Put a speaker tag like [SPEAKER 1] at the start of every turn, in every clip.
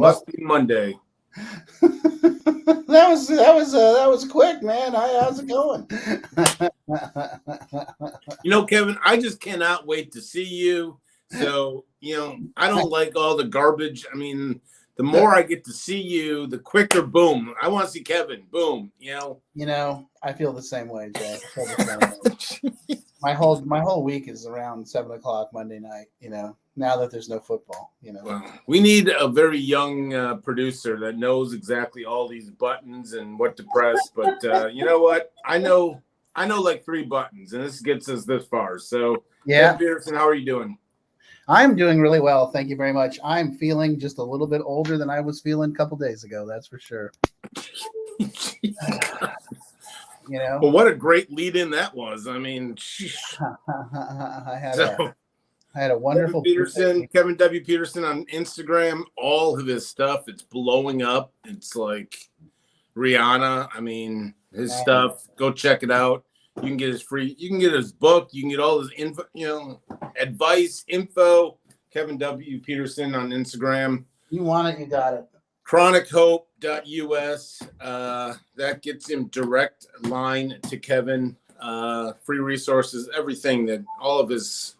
[SPEAKER 1] Must be Monday.
[SPEAKER 2] that was quick, man. How's it going?
[SPEAKER 1] Kevin, I just cannot wait to see you. So, I don't like all the garbage. I mean, the more I get to see you, the quicker, boom. I want to see Kevin. Boom.
[SPEAKER 2] I feel the same way, Jay. My whole week is around 7:00 Monday night. Now that there's no football.
[SPEAKER 1] Well, we need a very young producer that knows exactly all these buttons and what to press. But you know what? I know like 3 buttons, and this gets us this far. So,
[SPEAKER 2] yeah,
[SPEAKER 1] Kevin Peterson, how are you doing?
[SPEAKER 2] I'm doing really well. Thank you very much. I'm feeling just a little bit older than I was feeling a couple days ago. That's for sure.
[SPEAKER 1] Well, what a great lead in that was. I mean,
[SPEAKER 2] I had a wonderful
[SPEAKER 1] Kevin W. Peterson on Instagram. All of his stuff, it's blowing up. It's like Rihanna. I mean, his stuff. Go check it out. You can get his book. You can get all his info, advice, info. Kevin W. Peterson on Instagram.
[SPEAKER 2] You want it, you got it.
[SPEAKER 1] ChronicHope.us. That gets him direct line to Kevin. Free resources, everything that all of his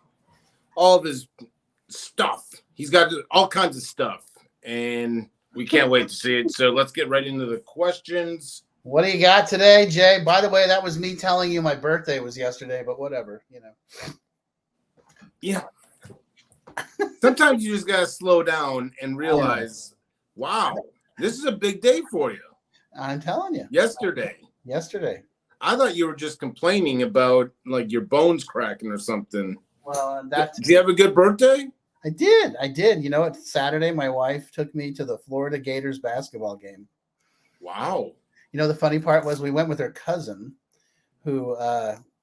[SPEAKER 1] stuff. He's got all kinds of stuff, and we can't wait to see it. So let's get right into the questions.
[SPEAKER 2] What do you got today, Jay? By the way, that was me telling you my birthday was yesterday, but whatever,
[SPEAKER 1] Yeah. Sometimes you just gotta slow down and realize, wow, this is a big day for you.
[SPEAKER 2] I'm telling you.
[SPEAKER 1] Yesterday. I thought you were just complaining about like your bones cracking or something.
[SPEAKER 2] Well,
[SPEAKER 1] did you have a good birthday?
[SPEAKER 2] I did. It's Saturday. My wife took me to the Florida Gators basketball game.
[SPEAKER 1] Wow.
[SPEAKER 2] The funny part was we went with her cousin, who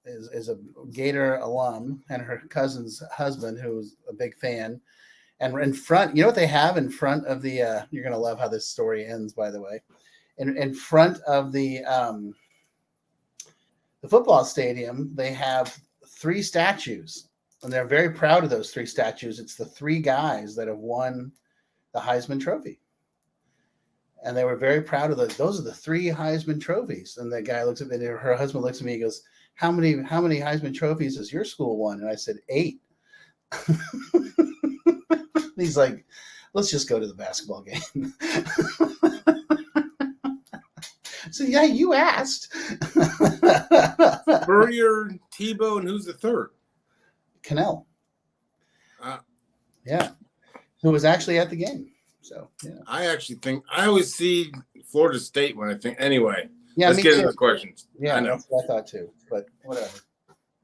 [SPEAKER 2] is a Gator alum, and her cousin's husband, who's a big fan. And in front, what they have in front of the you're going to love how this story ends, by the way. In front of the football stadium, they have 3 statues, and they're very proud of those 3 statues. It's the 3 guys that have won the Heisman Trophy. And they were very proud of those. Those are the 3 Heisman trophies. And the guy looks at me, and her husband looks at me, he goes, How many Heisman trophies has your school won? And I said, 8. He's like, let's just go to the basketball game. So, yeah, you asked.
[SPEAKER 1] Spurrier, Tebow, and who's the 3rd?
[SPEAKER 2] Cannell. Yeah. Who was actually at the game. So, yeah.
[SPEAKER 1] I actually think I always see Florida State when I think. Anyway,
[SPEAKER 2] yeah,
[SPEAKER 1] let's get into the questions.
[SPEAKER 2] Yeah, I know. That's what I thought too, but whatever.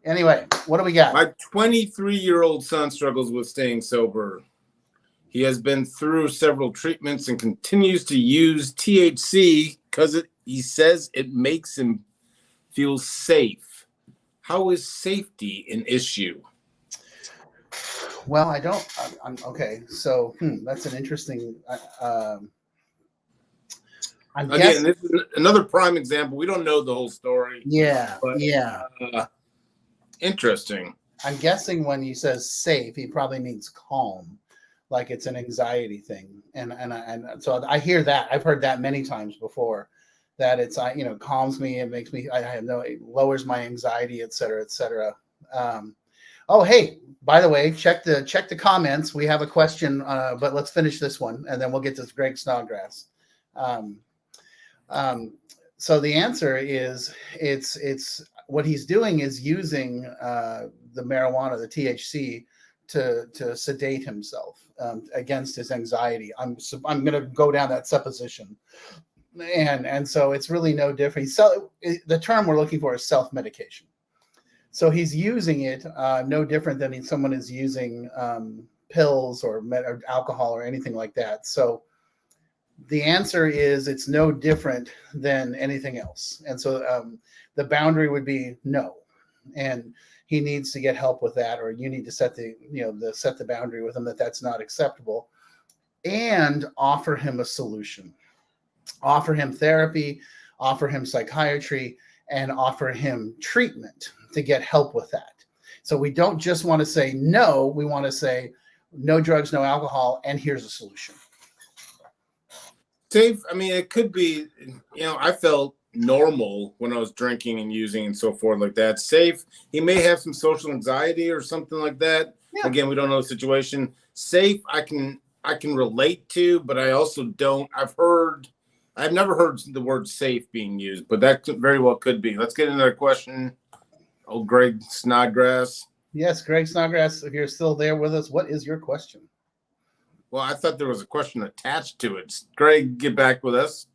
[SPEAKER 2] Anyway, what do we got?
[SPEAKER 1] My 23-year-old son struggles with staying sober. He has been through several treatments and continues to use THC because he says it makes him feel safe. How is safety an issue?
[SPEAKER 2] Well, I'm okay. So that's an interesting.
[SPEAKER 1] Again, this is another prime example. We don't know the whole story.
[SPEAKER 2] Yeah,
[SPEAKER 1] but, interesting.
[SPEAKER 2] I'm guessing when he says safe, he probably means calm, like it's an anxiety thing. And so I hear that. I've heard that many times before. That it's calms me. It makes me. It lowers my anxiety, et cetera, et cetera. Oh, hey, by the way, check the comments. We have a question, but let's finish this one, and then we'll get to Greg Snodgrass. So the answer is it's what he's doing is using the marijuana, the THC, to sedate himself against his anxiety. I'm going to go down that supposition, and so it's really no different. So the term we're looking for is self-medication. So he's using it no different than someone is using pills or alcohol or anything like that. So the answer is it's no different than anything else. And so the boundary would be no. And he needs to get help with that, or you need to set the boundary with him that's not acceptable, and offer him a solution. Offer him therapy, offer him psychiatry, and offer him treatment to get help with that. So we don't just want to say no, we want to say no drugs, no alcohol, and here's a solution.
[SPEAKER 1] safe. I mean, it could be, I felt normal when I was drinking and using and so forth like that. Safe. He may have some social anxiety or something like that.
[SPEAKER 2] Yeah.
[SPEAKER 1] Again, we don't know the situation. Safe, I can relate to, but I also don't. I've never heard the word safe being used, but that very well could be. Let's get into the question. Oh, Greg Snodgrass.
[SPEAKER 2] Yes, Greg Snodgrass, if you're still there with us, what is your question?
[SPEAKER 1] Well, I thought there was a question attached to it. Greg, get back with us.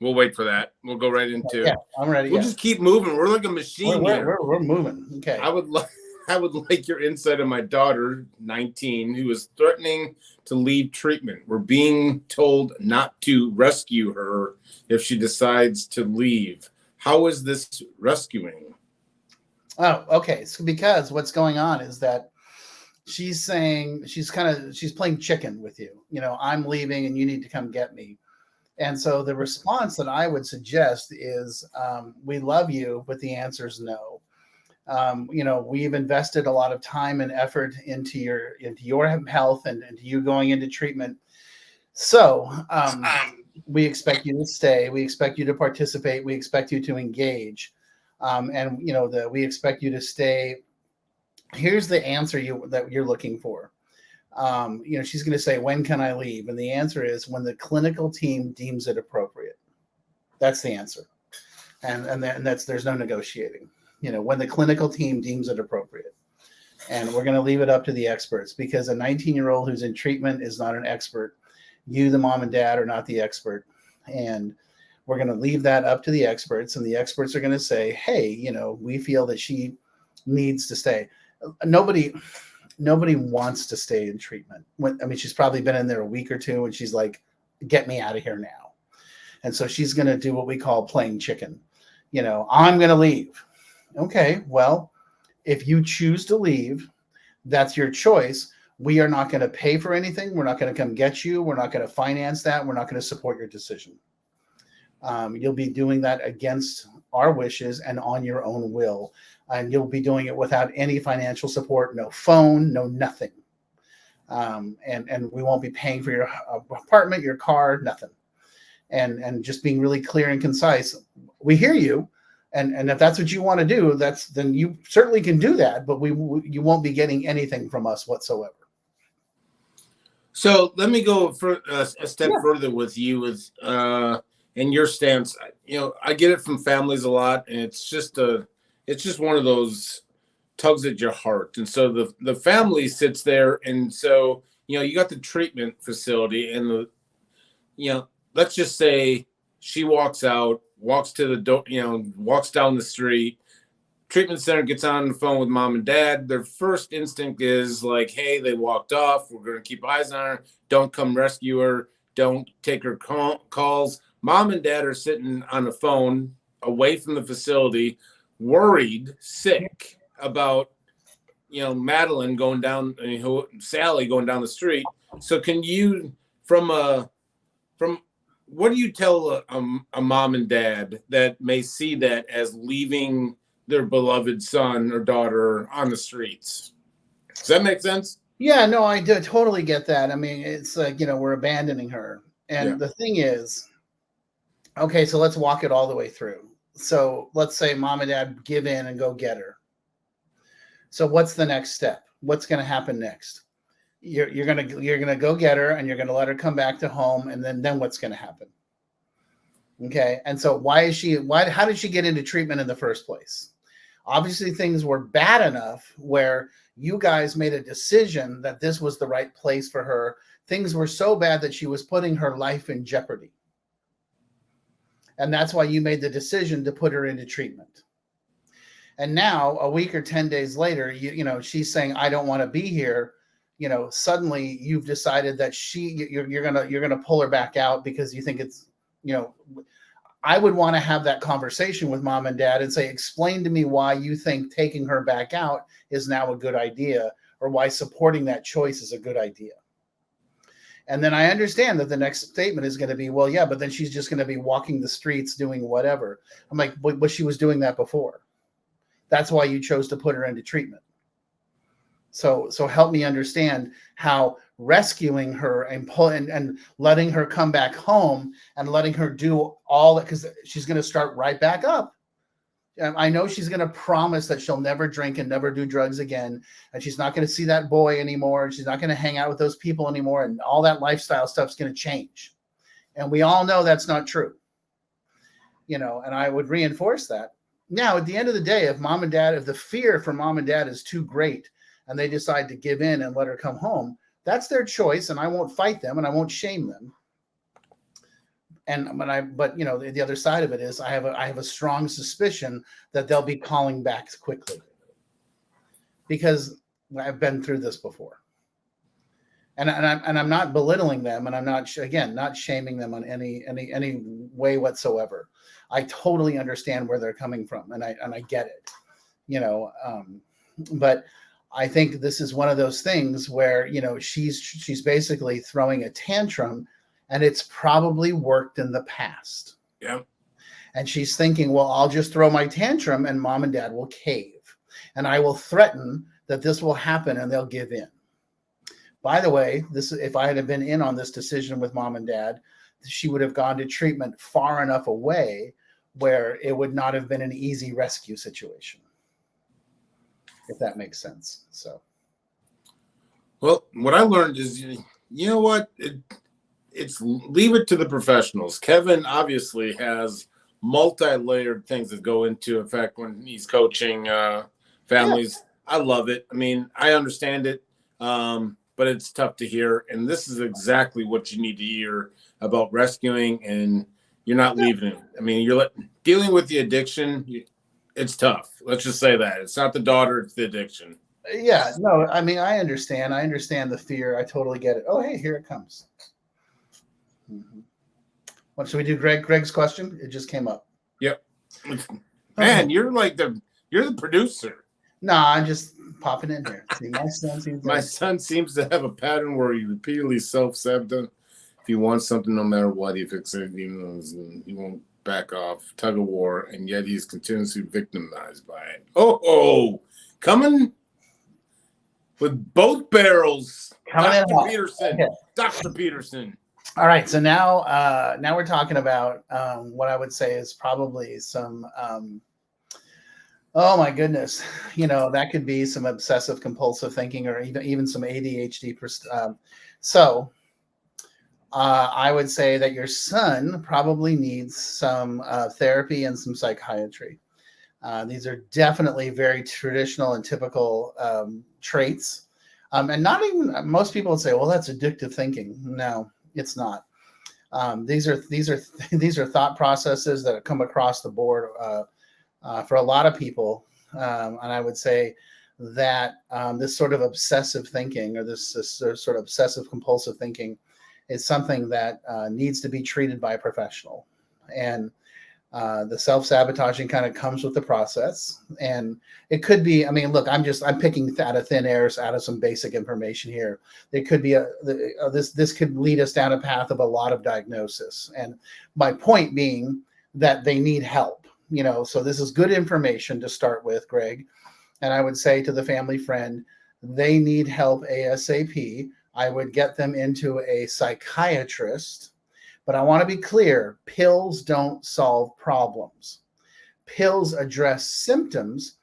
[SPEAKER 1] We'll wait for that. We'll go right into.
[SPEAKER 2] Yeah, I'm ready.
[SPEAKER 1] We'll just keep moving. We're like a machine here.
[SPEAKER 2] We're moving. Okay.
[SPEAKER 1] I would like your insight on my daughter, 19, who is threatening to leave treatment. We're being told not to rescue her if she decides to leave. How is this rescuing?
[SPEAKER 2] Oh, okay. So because what's going on is that she's saying she's playing chicken with you. I'm leaving and you need to come get me. And so the response that I would suggest is, we love you, but the answer is no. We've invested a lot of time and effort into your health and into you going into treatment. So we expect you to stay. We expect you to participate. We expect you to engage. We expect you to stay. Here's the answer that you're looking for. She's going to say, when can I leave? And the answer is when the clinical team deems it appropriate. That's the answer. And there's no negotiating. When the clinical team deems it appropriate. And we're going to leave it up to the experts, because a 19-year-old who's in treatment is not an expert. You, the mom and dad, are not the expert. And we're going to leave that up to the experts, and the experts are going to say, hey, we feel that she needs to stay. Nobody wants to stay in treatment. She's probably been in there a week or two, and she's like, get me out of here now. And so she's going to do what we call playing chicken. I'm going to leave. Okay, well, if you choose to leave, that's your choice. We are not going to pay for anything. We're not going to come get you. We're not going to finance that. We're not going to support your decision. You'll be doing that against our wishes and on your own will. And you'll be doing it without any financial support, no phone, no nothing. And we won't be paying for your apartment, your car, nothing. And just being really clear and concise. We hear you. And if that's what you want to do, then you certainly can do that, but you won't be getting anything from us whatsoever.
[SPEAKER 1] So let me go for a step further with you and your stance. I get it from families a lot, and it's just one of those tugs at your heart. And so the family sits there, and so you got the treatment facility, and let's just say she walks out, walks to the door, walks down the street. Treatment center gets on the phone with mom and dad. Their first instinct is like, hey, they walked off. We're going to keep eyes on her. Don't come rescue her. Don't take her calls. Mom and dad are sitting on the phone away from the facility, worried, sick about, Madeline going down, Sally going down the street. So can you, what do you tell a mom and dad that may see that as leaving their beloved son or daughter on the streets? Does that make sense?
[SPEAKER 2] Yeah, no, I do totally get that. It's like, we're abandoning her. And the thing is, okay, so let's walk it all the way through. So let's say mom and dad give in and go get her. So what's the next step? What's going to happen next? You're gonna go get her, and you're gonna let her come back to home, and then what's gonna happen? Okay, and so how did she get into treatment in the first place? Obviously, things were bad enough where you guys made a decision that this was the right place for her. Things were so bad that she was putting her life in jeopardy, and that's why you made the decision to put her into treatment. And now, a week or 10 days later, she's saying, I don't want to be here. Suddenly you've decided that you're gonna pull her back out because you think it's, I would want to have that conversation with mom and dad and say, explain to me why you think taking her back out is now a good idea, or why supporting that choice is a good idea. And then I understand that the next statement is going to be, well, yeah, but then she's just going to be walking the streets doing whatever. I'm like, but she was doing that before. That's why you chose to put her into treatment. So help me understand how rescuing her and letting her come back home and letting her do all that, because she's going to start right back up. I know she's going to promise that she'll never drink and never do drugs again, and she's not going to see that boy anymore, and she's not going to hang out with those people anymore, and all that lifestyle stuff's going to change. And we all know that's not true. And I would reinforce that. Now, at the end of the day, if the fear for mom and dad is too great and they decide to give in and let her come home, that's their choice, and I won't fight them and I won't shame them. But the other side of it is I have a strong suspicion that they'll be calling back quickly, because I've been through this before, and I'm not belittling them, and I'm not shaming them on any way whatsoever. I totally understand where they're coming from, and I get it, but I think this is one of those things where she's basically throwing a tantrum. And it's probably worked in the past.
[SPEAKER 1] Yeah.
[SPEAKER 2] And she's thinking, well, I'll just throw my tantrum and mom and dad will cave. And I will threaten that this will happen and they'll give in. By the way, if I had been in on this decision with mom and dad, she would have gone to treatment far enough away where it would not have been an easy rescue situation. If that makes sense. So.
[SPEAKER 1] Well, what I learned is, you know what? It's leave it to the professionals. Kevin obviously has multi-layered things that go into effect when he's coaching families. Yeah. I love it. I mean, I understand it, but it's tough to hear. And this is exactly what you need to hear about rescuing, and you're not leaving it. I mean, dealing with the addiction. It's tough. Let's just say that. It's not the daughter, it's the addiction.
[SPEAKER 2] Yeah, no, I mean, I understand. I understand the fear. I totally get it. Oh, hey, here it comes. Mm-hmm. What should we do, Greg? Greg's question? It just came up.
[SPEAKER 1] Yep. Man, you're the producer.
[SPEAKER 2] No, I'm just popping in here. See,
[SPEAKER 1] my son seems to have a pattern where he repeatedly self-sabotages. If he wants something, no matter what, he fixes it. He won't back off. Tug of war, and yet he's continuously victimized by it. Oh, coming with both barrels. Dr. Peterson. Okay. Dr. Peterson.
[SPEAKER 2] All right, so now we're talking about what I would say is probably some, oh my goodness, that could be some obsessive compulsive thinking, or even some ADHD. So I would say that your son probably needs some therapy and some psychiatry. These are definitely very traditional and typical traits, and not even most people would say, well, that's addictive thinking. No. It's not. These are thought processes that have come across the board for a lot of people, and I would say that this sort of obsessive thinking, or this sort of obsessive compulsive thinking, is something that needs to be treated by a professional. And the self-sabotaging kind of comes with the process, and it could be, I mean, look, I'm picking out of thin air, out of some basic information here. It could be this could lead us down a path of a lot of diagnosis. And my point being that they need help, so this is good information to start with, Greg. And I would say to the family friend, they need help ASAP. I would get them into a psychiatrist. But I want to be clear, pills don't solve problems. Pills address symptoms.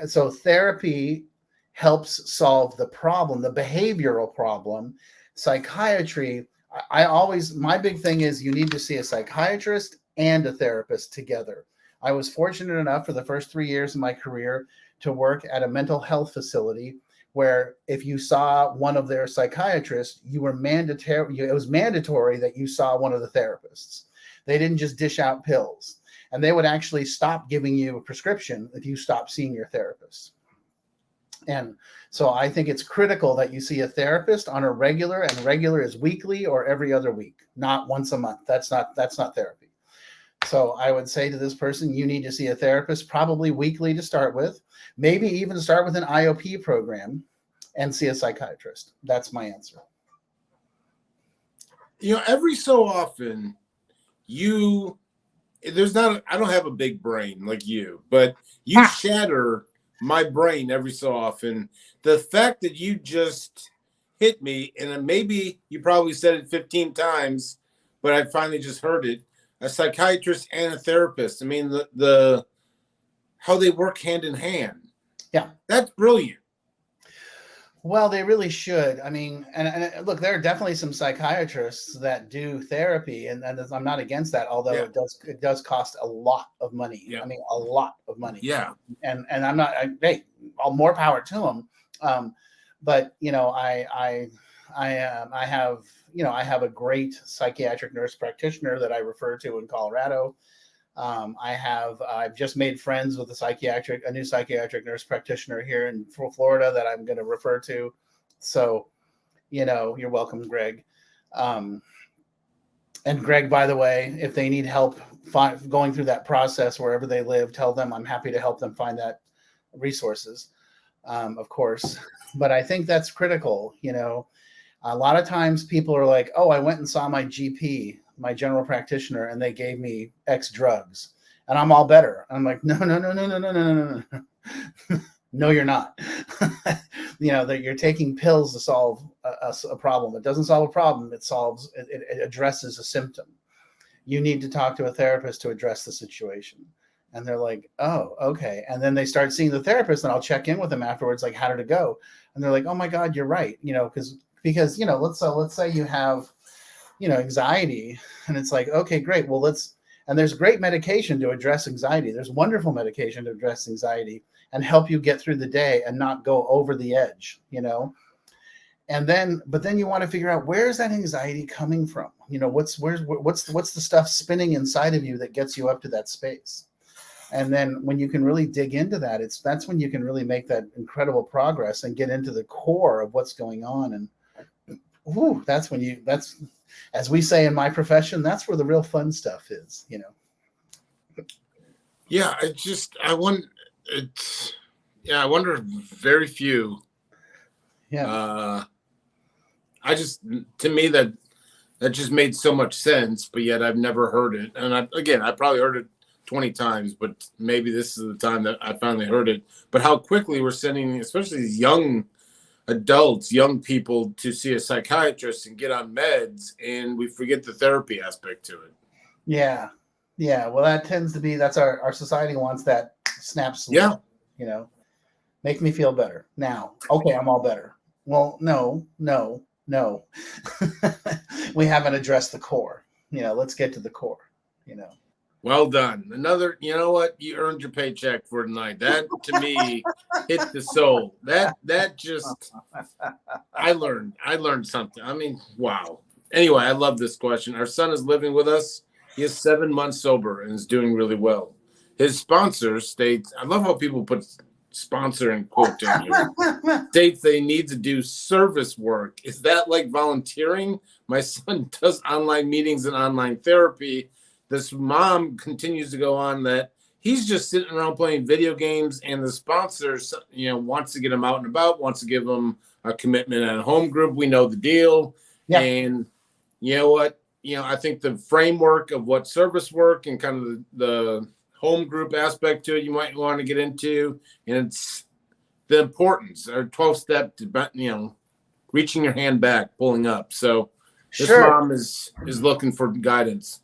[SPEAKER 2] So therapy helps solve the problem, the behavioral problem. Psychiatry, my big thing is you need to see a psychiatrist and a therapist together. I was fortunate enough for the first 3 years of my career to work at a mental health facility where if you saw one of their psychiatrists, it was mandatory that you saw one of the therapists. They didn't just dish out pills, and they would actually stop giving you a prescription if you stopped seeing your therapist. And so I think it's critical that you see a therapist on a regular, and regular is weekly or every other week, not once a month. That's not therapy. So I would say to this person, you need to see a therapist probably weekly to start with, maybe even start with an IOP program and see a psychiatrist. That's my answer.
[SPEAKER 1] Every so often I don't have a big brain like you, but you shatter my brain every so often. The fact that you just hit me, and then maybe you probably said it 15 times, but I finally just heard it. A psychiatrist and a therapist. I mean, the how they work hand in hand.
[SPEAKER 2] Yeah.
[SPEAKER 1] That's brilliant.
[SPEAKER 2] Well, they really should. I mean, and look, there are definitely some psychiatrists that do therapy, and I'm not against that. Although
[SPEAKER 1] Yeah.
[SPEAKER 2] it does cost a lot of money.
[SPEAKER 1] Yeah.
[SPEAKER 2] I mean, a lot of money.
[SPEAKER 1] Yeah.
[SPEAKER 2] And I'm not. Hey, all more power to them. But you know, I have I have a great psychiatric nurse practitioner that I refer to in Colorado. I've just made friends with a new psychiatric nurse practitioner here in Florida that I'm going to refer to. So, you're welcome, Greg. And Greg, by the way, if they need help going through that process wherever they live, tell them I'm happy to help them find that resources, of course. But I think that's critical. A lot of times people are like, oh, I went and saw my GP, my general practitioner, and they gave me X drugs and I'm all better. I'm like, no. No, you're not. That you're taking pills to solve a problem. It doesn't solve a problem. It addresses a symptom. You need to talk to a therapist to address the situation. And they're like, oh, okay. And then they start seeing the therapist, and I'll check in with them afterwards. Like, how did it go? And they're like, oh my God, you're right. Because let's say you have, anxiety, and it's like, okay, great. Well, and there's great medication to address anxiety. There's wonderful medication to address anxiety and help you get through the day and not go over the edge, but then you want to figure out, where is that anxiety coming from? What's the stuff spinning inside of you that gets you up to that space? And then when you can really dig into that, that's when you can really make that incredible progress and get into the core of what's going on. And that's as we say in my profession, that's where the real fun stuff is,
[SPEAKER 1] Yeah, I wonder if very few.
[SPEAKER 2] Yeah.
[SPEAKER 1] To me that just made so much sense, but yet I've never heard it. And I probably heard it 20 times, but maybe this is the time that I finally heard it. But how quickly we're sending, especially these young adults, young people, to see a psychiatrist and get on meds, and we forget the therapy aspect to it.
[SPEAKER 2] Yeah. Well, that tends to be, that's our society wants that snap solution.
[SPEAKER 1] Yeah.
[SPEAKER 2] Make me feel better now. Okay, I'm all better. Well, no. We haven't addressed the core. Let's get to the core.
[SPEAKER 1] Well done. Another, you know what? You earned your paycheck for tonight. That to me hit the soul. That just, I learned something. I mean, wow. Anyway, I love this question. Our son is living with us. He is 7 months sober and is doing really well. His sponsor states, I love how people put sponsor in quote in here, states they need to do service work. Is that like volunteering? My son does online meetings and online therapy. This mom continues to go on that he's just sitting around playing video games, and the sponsor, wants to get him out and about, wants to give him a commitment at a home group. We know the deal. Yeah. And you know what? I think the framework of what service work and kind of the home group aspect to it, you might want to get into, and it's the importance or 12-step to, reaching your hand back, pulling up. So this mom is looking for guidance.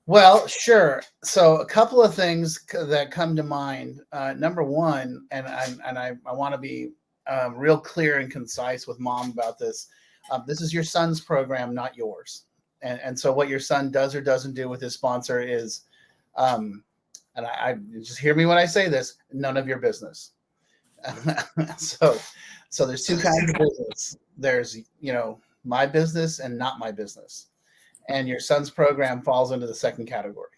[SPEAKER 2] Well, sure. So a couple of things that come to mind. Number one, and I want to be real clear and concise with mom about this. This is your son's program, not yours. And so what your son does or doesn't do with his sponsor is, and I just hear me when I say this, none of your business. So there's two kinds of business. There's, my business and not my business. And your son's program falls into the second category.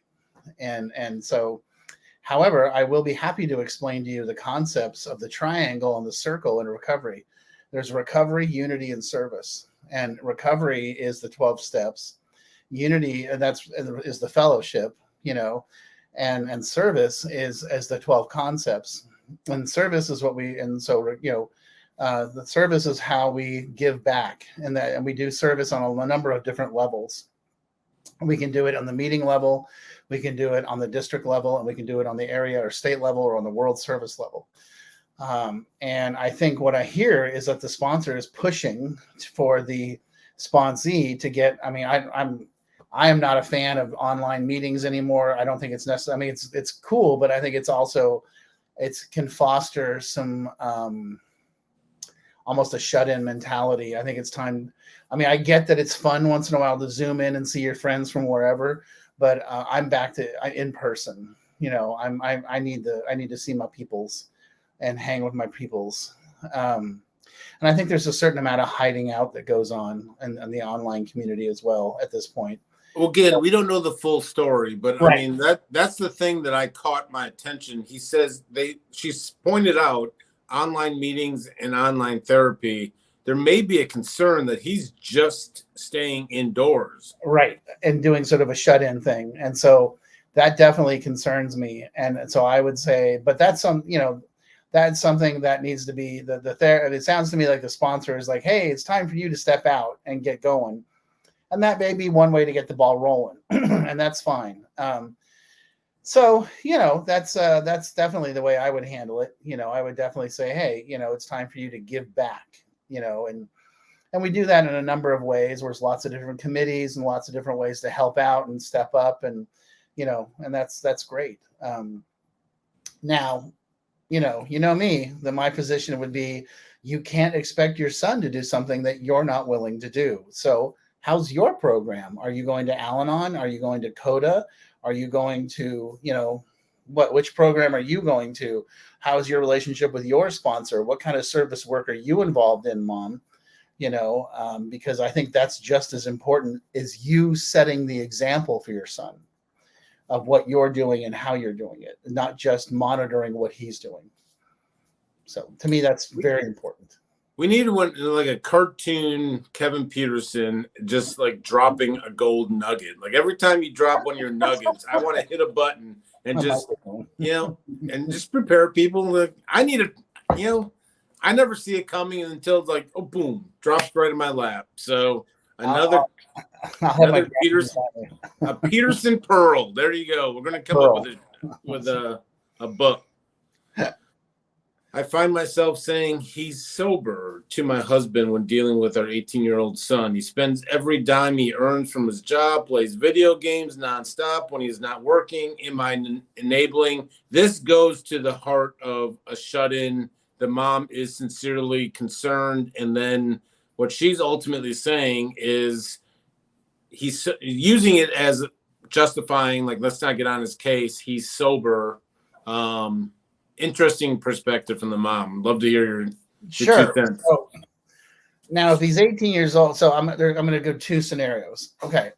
[SPEAKER 2] And so, however, I will be happy to explain to you the concepts of the triangle and the circle in recovery. There's recovery, unity, and service. And recovery is the 12 steps. Unity, is the fellowship, and service is the 12 concepts. And service is the service is how we give back, and we do service on a number of different levels. We can do it on the meeting level. We can do it on the district level, and we can do it on the area or state level or on the World Service level. And I think what I hear is that the sponsor is pushing for the sponsee to get. I mean, I am not a fan of online meetings anymore. I don't think it's necessary. I mean, it's cool, but I think it's also can foster some almost a shut-in mentality. I think it's time. I mean, I get that it's fun once in a while to zoom in and see your friends from wherever, but I'm back to in person. You know, I need to see my peoples and hang with my peoples. And I think there's a certain amount of hiding out that goes on in the online community as well at this point.
[SPEAKER 1] Well, again, we don't know the full story, but
[SPEAKER 2] Right.
[SPEAKER 1] I mean that's the thing that I caught my attention. He says she's pointed out online meetings and online therapy. There may be a concern that he's just staying indoors.
[SPEAKER 2] Right. And doing sort of a shut-in thing. And so that definitely concerns me. And so I would say, but that's that's something that needs to be it sounds to me like the sponsor is like, hey, it's time for you to step out and get going. And that may be one way to get the ball rolling. And that's fine. So, that's definitely the way I would handle it. I would definitely say, hey, it's time for you to give back, and we do that in a number of ways. There's lots of different committees and lots of different ways to help out and step up, and and that's great. Now, me, that my position would be, you can't expect your son to do something that you're not willing to do. So how's your program? Are you going to Al-Anon? Are you going to CODA? Are you going to, which program are you going to? How's your relationship with your sponsor? What kind of service work are you involved in, Mom? Because I think that's just as important as you setting the example for your son of what you're doing and how you're doing it, not just monitoring what he's doing. So to me, that's very important.
[SPEAKER 1] We need one like a cartoon Kevin Peterson, just like dropping a gold nugget. Like every time you drop one of your nuggets, I want to hit a button and just, and just prepare people. Like, I need I never see it coming until it's like, oh, boom, drops right in my lap. So another Peterson, a Peterson Pearl. There you go. We're gonna come up with a book. I find myself saying he's sober to my husband when dealing with our 18-year-old son. He spends every dime he earns from his job, plays video games nonstop when he's not working. Am I enabling? This goes to the heart of a shut-in. The mom is sincerely concerned. And then what she's ultimately saying is he's using it as justifying, like, let's not get on his case. He's sober. Interesting perspective from the mom. Love to hear your
[SPEAKER 2] sure.
[SPEAKER 1] 2 cents.
[SPEAKER 2] So, now, if he's 18 years old, so I'm going to go 2 scenarios. Okay.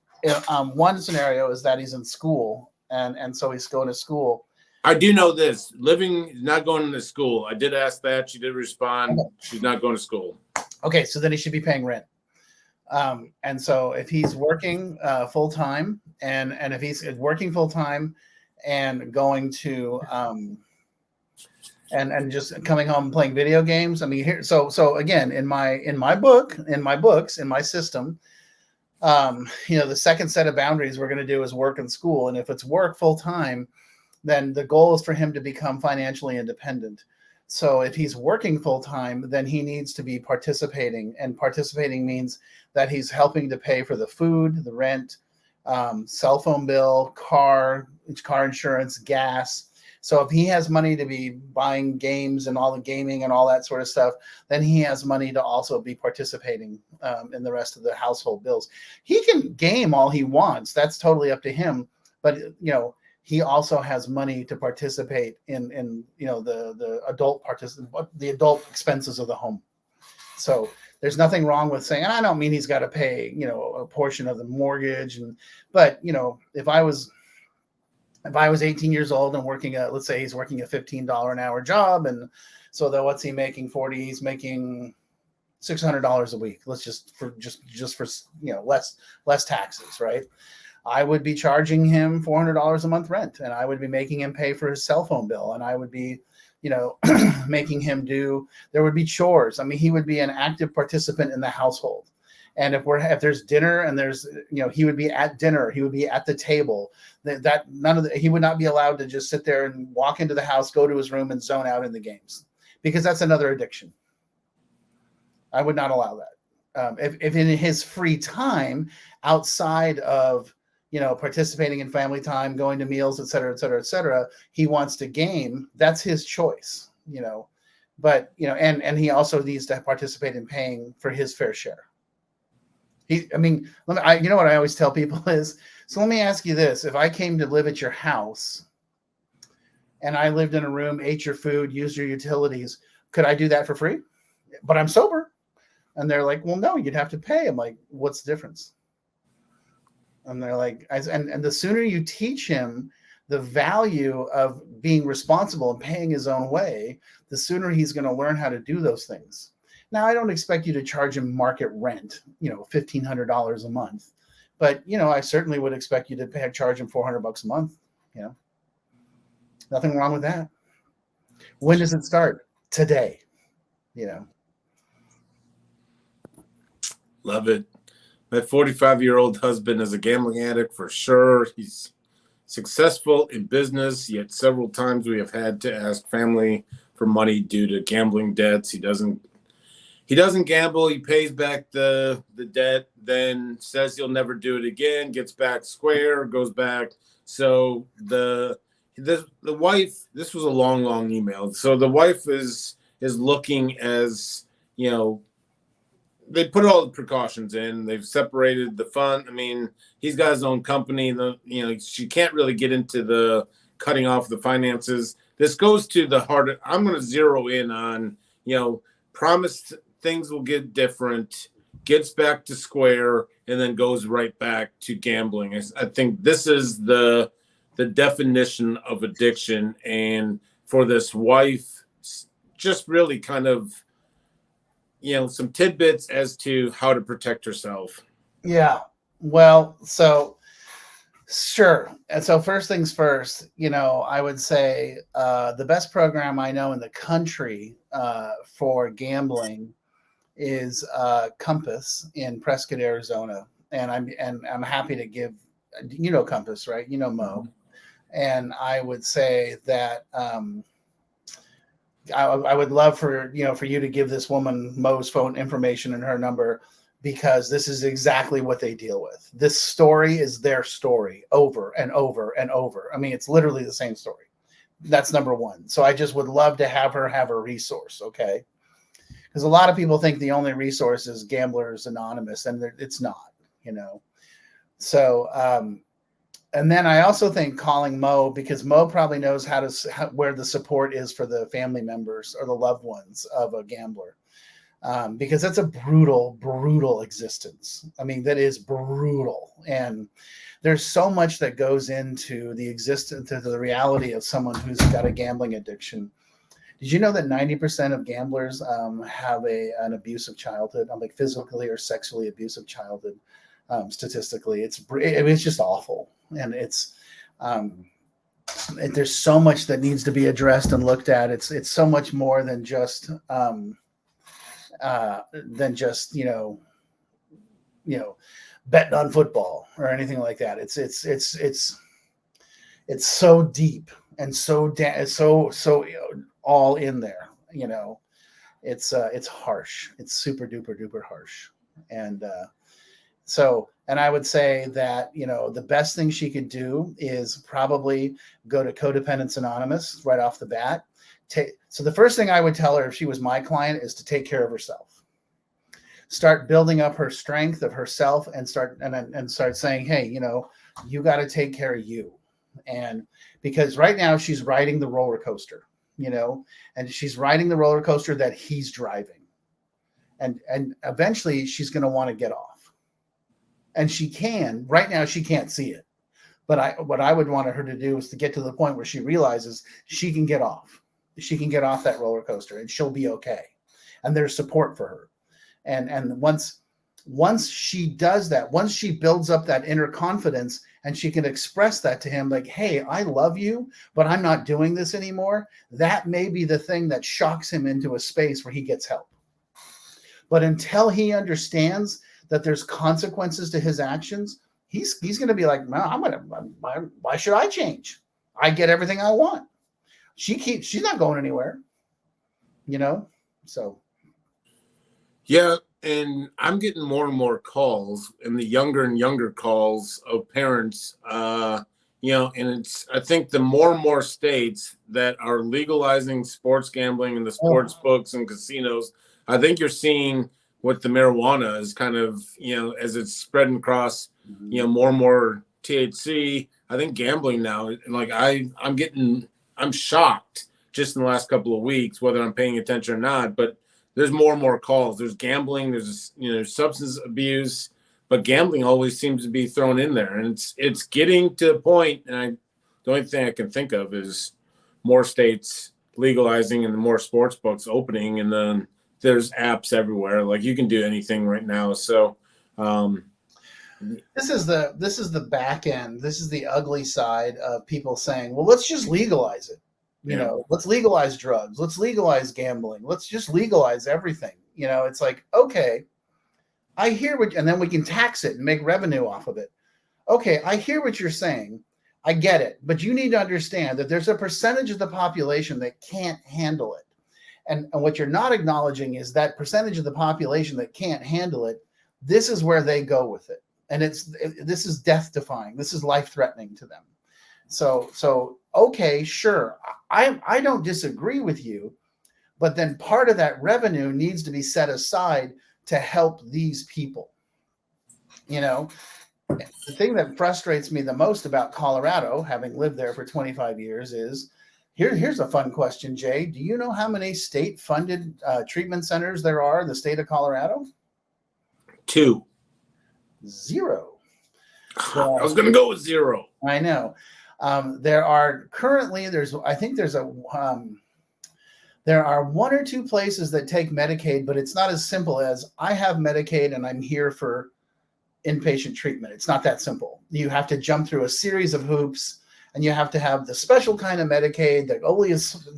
[SPEAKER 2] One scenario is that he's in school, and so he's going to school.
[SPEAKER 1] I do know this. Not going to school. I did ask that. She did respond. Okay. She's not going to school.
[SPEAKER 2] Okay, so then he should be paying rent. And so if he's working full time, and if he's working full time and going to and just coming home and playing video games. I mean, here, so again, in my books, in my system, the second set of boundaries we're going to do is work and school. And if it's work full time, then the goal is for him to become financially independent. So if he's working full time, then he needs to be participating, and participating means that he's helping to pay for the food, the rent, cell phone bill, car insurance, gas. So if he has money to be buying games and all the gaming and all that sort of stuff, then he has money to also be participating in the rest of the household bills. He can game all he wants. That's totally up to him. But, he also has money to participate in the adult expenses of the home. So there's nothing wrong with saying, and I don't mean he's got to pay, a portion of the mortgage. But if I was 18 years old and working let's say he's working a $15 an hour job, and so what's he making? 40, he's making $600 a week. Let's just for less taxes, right? I would be charging him $400 a month rent, and I would be making him pay for his cell phone bill, and I would be, making him there would be chores. I mean, he would be an active participant in the household. And if there's dinner and there's, he would be at dinner, he would be at the table. He would not be allowed to just sit there and walk into the house, go to his room, and zone out in the games, because that's another addiction. I would not allow that. If in his free time outside of, participating in family time, going to meals, et cetera, et cetera, et cetera, he wants to game, that's his choice, but, and he also needs to participate in paying for his fair share. What I always tell people is, so let me ask you this. If I came to live at your house and I lived in a room, ate your food, used your utilities, could I do that for free? But I'm sober. And they're like, well, no, you'd have to pay. I'm like, what's the difference? And they're like, and the sooner you teach him the value of being responsible and paying his own way, the sooner he's going to learn how to do those things. Now, I don't expect you to charge him market rent, $1,500 a month, but, I certainly would expect you to charge him $400 a month. Nothing wrong with that. When does it start? Today,
[SPEAKER 1] Love it. My 45-year-old husband is a gambling addict for sure. He's successful in business, yet several times we have had to ask family for money due to gambling debts. He doesn't gamble. He pays back the debt, then says he'll never do it again, gets back square, goes back. So the wife, this was a long email. So the wife is looking as, they put all the precautions in. They've separated the fund. I mean, he's got his own company. She can't really get into the cutting off the finances. This goes to the heart. I'm going to zero in on, promised things will get different, gets back to square, and then goes right back to gambling. I think this is the definition of addiction. And for this wife, just really kind of, some tidbits as to how to protect herself.
[SPEAKER 2] Yeah. Well, so sure. And so first things first, I would say the best program I know in the country for gambling is Compass in Prescott, Arizona. And I'm happy to give, Compass, right? Mo. And I would say that I would love for you to give this woman Mo's phone information and her number, because this is exactly what they deal with. This story is their story over and over and over. I mean, it's literally the same story. That's number one. So I just would love to have her have a resource, okay? Because a lot of people think the only resource is Gamblers Anonymous, and it's not, So, and then I also think calling Mo, because Mo probably knows where the support is for the family members or the loved ones of a gambler, because that's a brutal, brutal existence. I mean, that is brutal, and there's so much that goes into the existence, to the reality of someone who's got a gambling addiction. Did you know that 90% of gamblers have an abusive childhood, like physically or sexually abusive childhood? Statistically, it's just awful. And there's so much that needs to be addressed and looked at. It's so much more than just betting on football or anything like that. It's so deep and so all in there. It's harsh. It's super duper duper harsh. And and I would say that, the best thing she could do is probably go to Codependence Anonymous right off the bat. So the first thing I would tell her if she was my client is to take care of herself. Start building up her strength of herself and start saying, hey, you got to take care of you. And because right now she's riding the roller coaster, and she's riding the roller coaster that he's driving. And eventually she's going to want to get off. And she can. Right now, she can't see it. But what I would want her to do is to get to the point where she realizes she can get off. She can get off that roller coaster, and she'll be okay. And there's support for her. And once she does that, once she builds up that inner confidence, and she can express that to him, like, hey, I love you, but I'm not doing this anymore. That may be the thing that shocks him into a space where he gets help. But until he understands that there's consequences to his actions, he's going to be like, no, why should I change? I get everything I want. She's not going anywhere, so.
[SPEAKER 1] Yeah. And I'm getting more and more calls, and the younger and younger calls of parents, and I think the more and more states that are legalizing sports gambling and the sports books and casinos, I think you're seeing what the marijuana is kind of, as it's spreading across, more and more THC. I think gambling now, like I'm shocked just in the last couple of weeks, whether I'm paying attention or not, but there's more and more calls. There's gambling, there's substance abuse, but gambling always seems to be thrown in there. And it's getting to a point, and the only thing I can think of is more states legalizing and more sports books opening, and then there's apps everywhere. Like you can do anything right now. So
[SPEAKER 2] this is the back end. This is the ugly side of people saying, well, let's just legalize it. Let's legalize drugs. Let's legalize gambling. Let's just legalize everything. It's like, okay, I hear and then we can tax it and make revenue off of it. Okay, I hear what you're saying. I get it. But you need to understand that there's a percentage of the population that can't handle it. And what you're not acknowledging is that percentage of the population that can't handle it, this is where they go with it. And this is death defying. This is life threatening to them. So okay, sure. I don't disagree with you, but then part of that revenue needs to be set aside to help these people. The thing that frustrates me the most about Colorado, having lived there for 25 years, is here's a fun question, Jay. Do you know how many state-funded treatment centers there are in the state of Colorado?
[SPEAKER 1] 2.
[SPEAKER 2] 0.
[SPEAKER 1] I was going to go with 0.
[SPEAKER 2] I know. There are currently there are 1 or 2 places that take Medicaid, but it's not as simple as I have Medicaid and I'm here for inpatient treatment. It's not that simple. You have to jump through a series of hoops, and you have to have the special kind of Medicaid that only is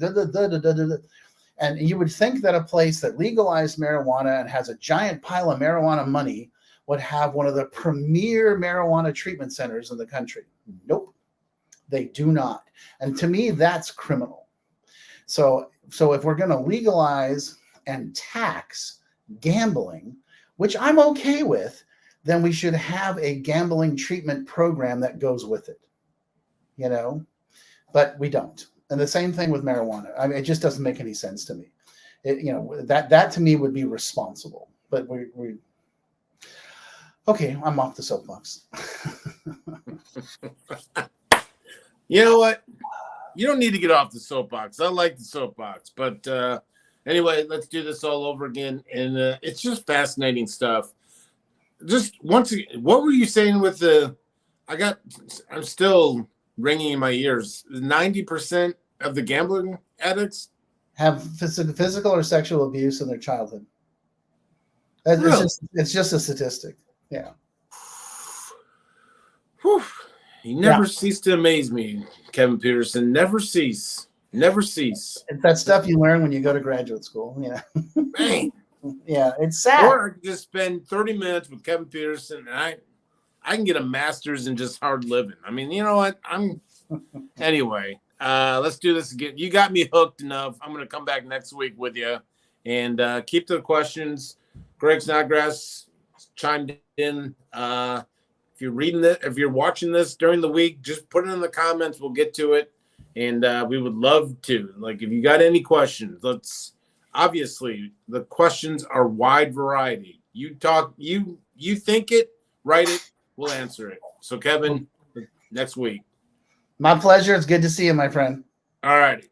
[SPEAKER 2] and you would think that a place that legalized marijuana and has a giant pile of marijuana money would have one of the premier marijuana treatment centers in the country. Nope. They do not. And to me, that's criminal. So if we're going to legalize and tax gambling, which I'm okay with, then we should have a gambling treatment program that goes with it. But we don't. And the same thing with marijuana. I mean, it just doesn't make any sense to me. That to me would be responsible. But we okay, I'm off the soapbox.
[SPEAKER 1] You know what? You don't need to get off the soapbox. I like the soapbox. But anyway, let's do this all over again. And it's just fascinating stuff. Just once again, what were you saying with I'm still ringing in my ears. 90% of the gambling addicts
[SPEAKER 2] have physical or sexual abuse in their childhood.
[SPEAKER 1] Really?
[SPEAKER 2] It's just a statistic. Yeah.
[SPEAKER 1] Whew. You never cease to amaze me, Kevin Peterson. Never cease. Never cease.
[SPEAKER 2] It's that stuff you learn when you go to graduate school.
[SPEAKER 1] Man.
[SPEAKER 2] Yeah, it's sad.
[SPEAKER 1] Or I could just spend 30 minutes with Kevin Peterson, and I can get a master's in just hard living. I mean, you know what? Anyway, let's do this again. You got me hooked enough. I'm going to come back next week with you and keep the questions. Greg Snodgrass chimed in. If you're watching this during the week, just put it in the comments. We'll get to it. And we would love to. Like, if you got any questions, obviously the questions are wide variety. You think it, write it, we'll answer it. So Kevin, next week.
[SPEAKER 2] My pleasure. It's good to see you, my friend.
[SPEAKER 1] All righty.